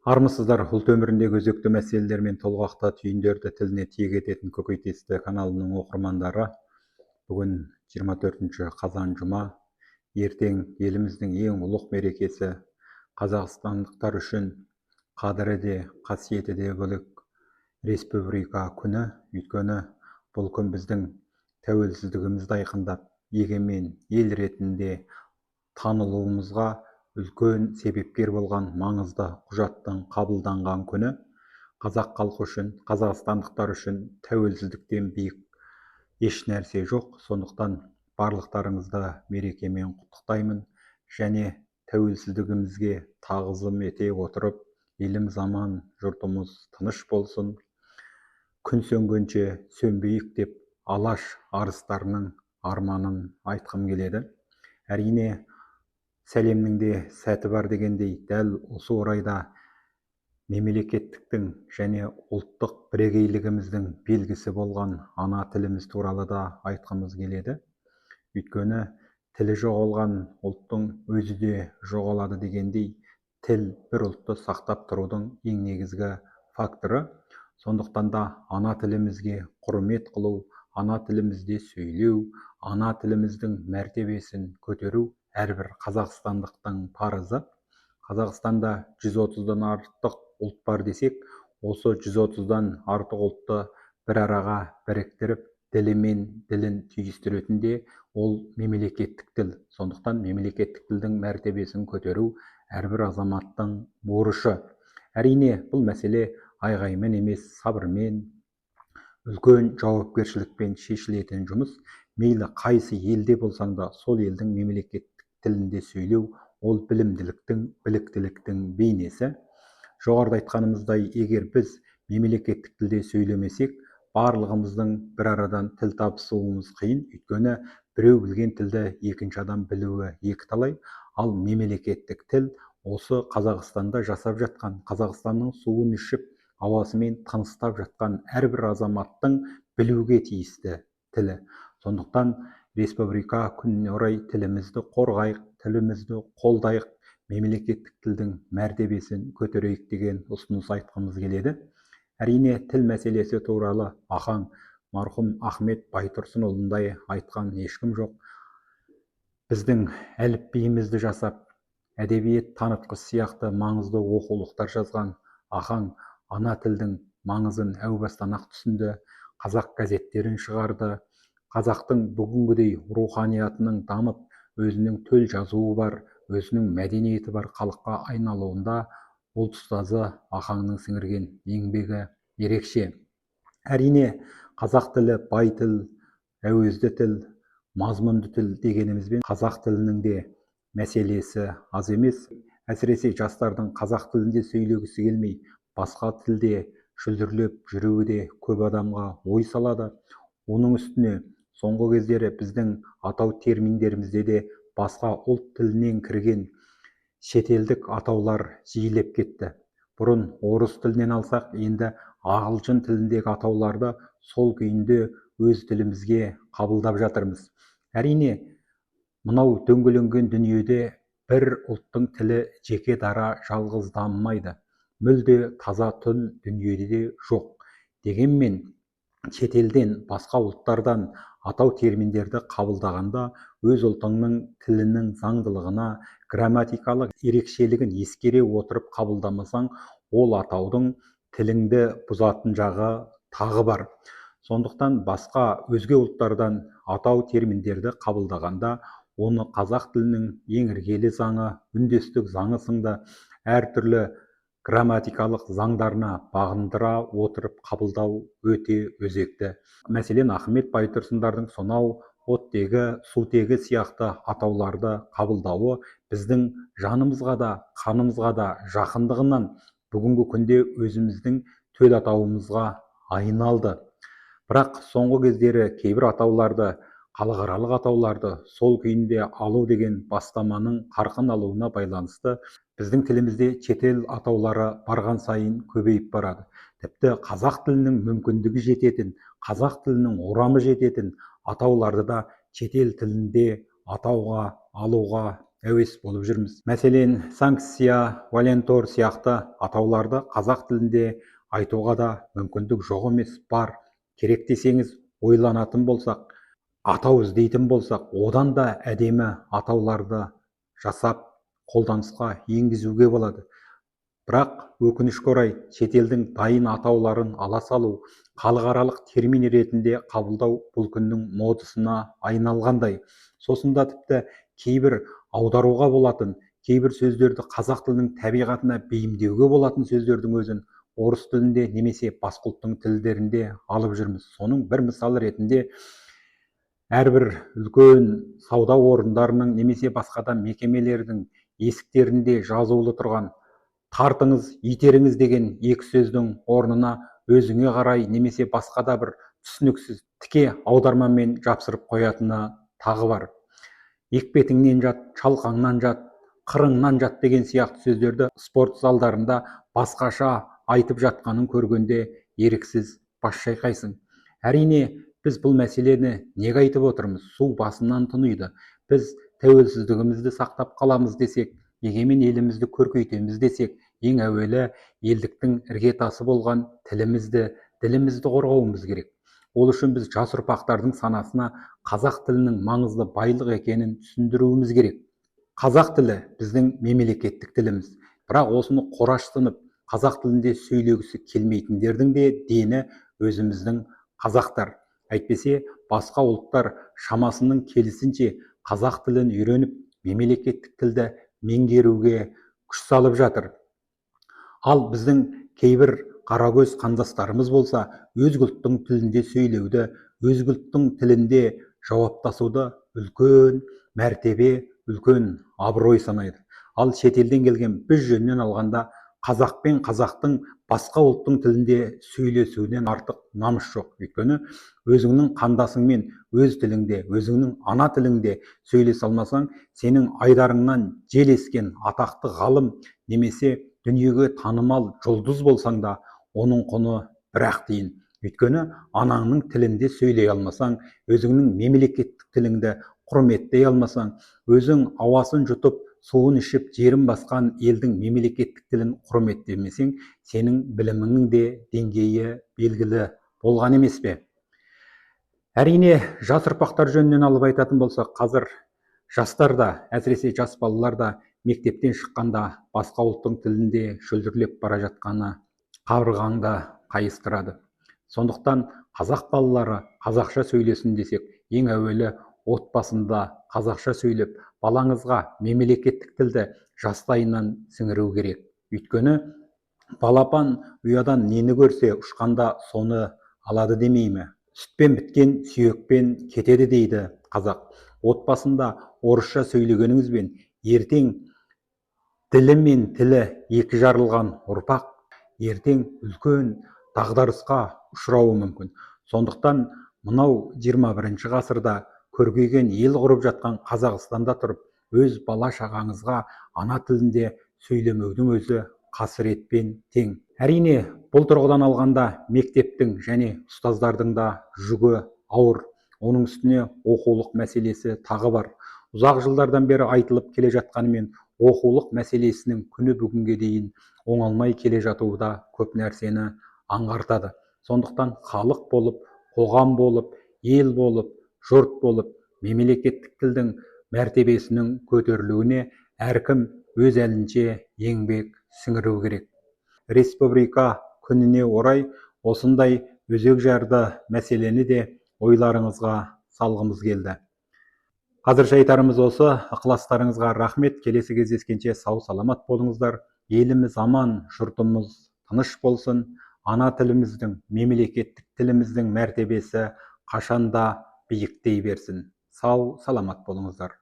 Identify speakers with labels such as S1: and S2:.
S1: Армысыздар, ұлт өміріндегі өзекті мәселелер мен толғақты түйіндерді тіліне тиек ететін көкейтесті каналының оқырмандары. Бүгін 24 қазан жұма, ертең еліміздің ең ұлық мерекесі, қазақстандықтар үшін қадірі де, қасиеті де бөлек республика күні. Өйткені бұл күн біздің тәуелсіздігімізді айқындап, егемен ел ретінде танылуымызға үлкен себепкер болған маңызды құжаттың қабылданған күні. Қазақ халқы үшін, қазақстандықтар үшін тәуелсіздіктен биік еш нәрсе жоқ. Сондықтан барлықтарыңызды мерекемен құттықтаймын және тәуелсіздігімізге тағзым ете отырып, еліміз аман, жұртымыз тыныш болсын, күн сөнгенше сөнбейік деп алаш арыстарының арманын айтқым келеді. Әрине, сәлемнің де сәті бар дегендей, дәл осы орайда мемлекеттіктің және ұлттық бірегейлігіміздің белгісі болған ана тіліміз туралы да айтқымыз келеді. Өйткені тілі жоғалған ұлттың өзі де жоғалады дегендей, тіл бір ұлтты сақтап тұрудың ең негізгі факторы. Сондықтан да ана тілімізге құрмет қылу, ана тілімізде сөйлеу, ана тіліміздің мәртебесін көтеру әрбір қазақстандықтың парызы. Қазақстанда 130-дан артық ұлт бар десек, осы 130-дан артық ұлтты бір араға біріктіріп, ділі мен ділін түйістіретінде ол мемлекеттік тіл. Сондықтан мемлекеттік тілдің мәртебесін көтеру әрбір азаматтың борышы. Әрине, бұл мәселе айғаймен емес, сабырмен, үлкен жауапкершілікпен шешілетін жұмыс. Мейлі қайсы елде болсаң да, сол елдің мемлекеттік тілінде сөйлеу, ол білімділіктің, біліктіліктің бейнесі. Жоғарыда айтқанымыздай, егер біз мемлекеттік тілде сөйлемесек, барлығымыздың бір арадан тіл табысуымыз қиын. Өйткені біреу білген тілді екінші адам білуі екіталай. Ал мемлекеттік тіл осы Қазақстанда жасап жатқан, Қазақстанның суын ішіп, ауасымен тыныстап жатқан әрбір азаматтың білуге тиісті тілі. Сондықтан республика күніне орай тілімізді қорғайық, тілімізді қолдайық, мемлекеттік тілдің мәртебесін көтерейік деген ұсыныс айтқымыз келеді. Әрине, тіл мәселесі туралы ахаң марқұм Ахмет Байтұрсынұлындай айтқан ешкім жоқ. Біздің әліпбиімізді жасап, әдебиет танытқыш сияқты маңызды оқулықтар жазған ахаң ана тілдің маңызын әу бастан-ақ түсінді, қазақ газеттерін шығарды, қазақтың бүгінгідей руханиятының дамып, өзінің төл жазуы бар, өзінің мәдениеті бар халыққа айналуында бұл ұстазы ахаңның сіңірген еңбегі ерекше. Әрине, қазақ тілі бай тіл, әуезді тіл, мазмұнды тіл дегенімізбен қазақ тілінің де мәселесі аз емес. Әсіресе жастардың қазақ тілінде сөйлегісі келмей, басқа тілде шүлдірлеп жүруі де көп адамға ой салады. Оның үстіне соңғы кездері біздің атау терминдерімізде де басқа ұлт тілінен кірген шетелдік атаулар жиілеп кетті. Бұрын орыс тілінен алсақ, енді ағылшын тіліндегі атауларды сол күйінде өз тілімізге қабылдап жатырмыз. Әрине, мынау дөңгеленген дүниеде бір ұлттың тілі жеке дара жалғыз дамымайды. Мүлде таза тіл дүниеде де жоқ. Дегенмен, шетелден, басқа ұлттардан атау терминдерді қабылдағанда өз ұлтыңның тілінің заңдылығына, грамматикалық ерекшелігін ескере отырып қабылдамасаң, ол атаудың тіліңді бұзатын жағы тағы бар. Сондықтан басқа өзге ұлттардан атау терминдерді қабылдағанда, оны қазақ тілінің ең іргелі заңы, үндестік заңы сынды әртүрлі грамматикалық заңдарына бағындыра отырып қабылдау өте өзекті. Мәселен, Ахмет Байтұрсындардың сонау оттегі, сутегі сияқты атауларды қабылдауы біздің жанымызға да, қанымызға да жақындығынан бүгінгі күнде өзіміздің төл атауымызға айналды. Бірақ соңғы кездері кейбір атауларды, халықаралық атауларды сол күйінде алу деген бастаманың қарқын алуына байланысты біздің тілімізде шетел атаулары барған сайын көбейіп барады. Тіпті қазақ тілінің мүмкіндігі жететін, қазақ тілінің орамы жететін атауларды да шетел тілінде атауға, алуға әуес болып жүрміз. Мәселен, санкция, волонтер сияқты атауларды қазақ тілінде айтуға да мүмкіндік жоқ емес, бар. Керек десеңіз, ойланатын болсақ, атау іздейтін болсақ, одан да әдемі атауларды жасап қолданысқа енгізуге болады. Бірақ өкінішке орай шетелдің дайын атауларын ала салу, халықаралық термин ретінде қабылдау бұл күннің модасына айналғандай. Сосын да тіпті кейбір аударуға болатын, кейбір сөздерді қазақ тілінің табиғатына бейімдеуге болатын сөздердің өзін орыс тілінде немесе басқа ұлттың тілдерінде алып жүрміз. Соның бір мысалы ретінде әрбір үлкен сауда орындарының немесе басқа да мекемелердің есіктерінде жазулы тұрған тартыңыз, итеріңіз деген екі сөздің орнына өзіңе қарай немесе басқа да бір түсініксіз тіке аудармамен жапсырып қоятыны тағы бар. Екпетіңнен жат, шалқаңнан жат, қырыңнан жат деген сияқты сөздерді спорт залдарында басқаша айтып жатқанын көргенде еріксіз бас шайқайсың. Әрине, біз бұл мәселені неге айтып отырмыз? Су басынан тұниды. Біз тәуелсіздігімізді сақтап қаламыз десек, егемен елімізді көркейтеміз десек, ең әуелі елдіктің іргетасы болған тілімізді, ділімізді қорғауымыз керек. Ол үшін біз жас ұрпақтардың санасына қазақ тілінің маңызды байлық екенін түсіндіруіміз керек. Қазақ тілі біздің мемлекеттік тіліміз. Бірақ осыны қораштанып, қазақ тілінде сөйлегісі келмейтіндердің де дені өзіміздің қазақтар. Әйтпесе басқа ұлттар шамасының келісінше қазақ тілін үйреніп, мемлекеттік тілді меңгеруге күш салып жатыр. Ал біздің кейбір қарагөз қандастарымыз болса, өзге ұлттың тілінде сөйлеуді, өзге ұлттың тілінде жауаптасуды үлкен мәртебе, үлкен абырой санайды. Ал шетелден келген біз жөнінен алғанда, қазақ пен қазақтың басқа ұлттың тілінде сөйлесуінен артық намыс жоқ. Өйткені өзіңнің қандасыңмен өз тіліңде, өзіңнің ана тіліңде сөйлесе алмасаң, сенің айдарыңнан жел ескен атақты ғалым немесе дүниеге танымал жұлдыз болсаң да, оның құны бір-ақ тиын. Өйткені анаңның тілінде сөйлей алмасаң, өзіңнің мемлекеттік тіліңді құрметтей алмасаң, өзің ауасын жұтып, суын ішіп, жерін басқан елдің мемлекеттік тілін құрметтемесең, сенің біліміңнің де деңгейі белгілі болған емес пе? Әрине, жас ұрпақтар жөнінен алып айтатын болсақ, қазір жастар да, әсіресе жас балалар да мектептен шыққанда басқа ұлттың тілінде шөлдірлеп бара жатқаны қабырғаңды қайыстырады. Сондықтан қазақ балалары қазақша сөйлесін десек, ең әуелі отбасында қазақша сөйлеп, балаңызға мемлекеттік тілді жастайынан сіңіру керек. Өйткені балапан ұядан нені көрсе, ұшқанда соны алады демей ме? Сүтпен біткен сүйекпен кетеді дейді қазақ. Отбасында орысша сөйлегеніңізбен ертең ділі мен тілі екі жарылған ұрпақ ертең үлкен дағдарысқа ұшырауы мүмкін. Сондықтан мынау 21 ғасырда көркейген ел құрып жатқан Қазақстанда тұрып, өз бала шағаңызға ана тілінде сөйлемеудің өзі қасіретпен тең. Әрине, бұл тұрғыдан алғанда мектептің және ұстаздардың да жүгі ауыр. Оның үстіне оқулық мәселесі тағы бар. Ұзақ жылдардан бері айтылып келе жатқанымен, оқулық мәселесінің күні бүгінге дейін оңалмай келе жатуы да көп нәрсені аңғартады. Сондықтан халық болып, қоғам болып, ел болып, жұрт болып, мемлекеттік тілдің мәртебесінің көтерілуіне әркім өз әлінше еңбек сіңіру керек. Республика күніне орай осындай өзек жарды мәселені де ойларыңызға салғымыз келді. Қазірше айтарымыз осы. Ықыластарыңызға рахмет. Келесі кездескенше сау саламат болыңыздар. Еліміз аман, жұртымыз тыныш болсын. Ана тіліміздің, мемлекеттік тіліміздің мәртебесі қашанда биіктей берсін. Сау саламат болыңыздар.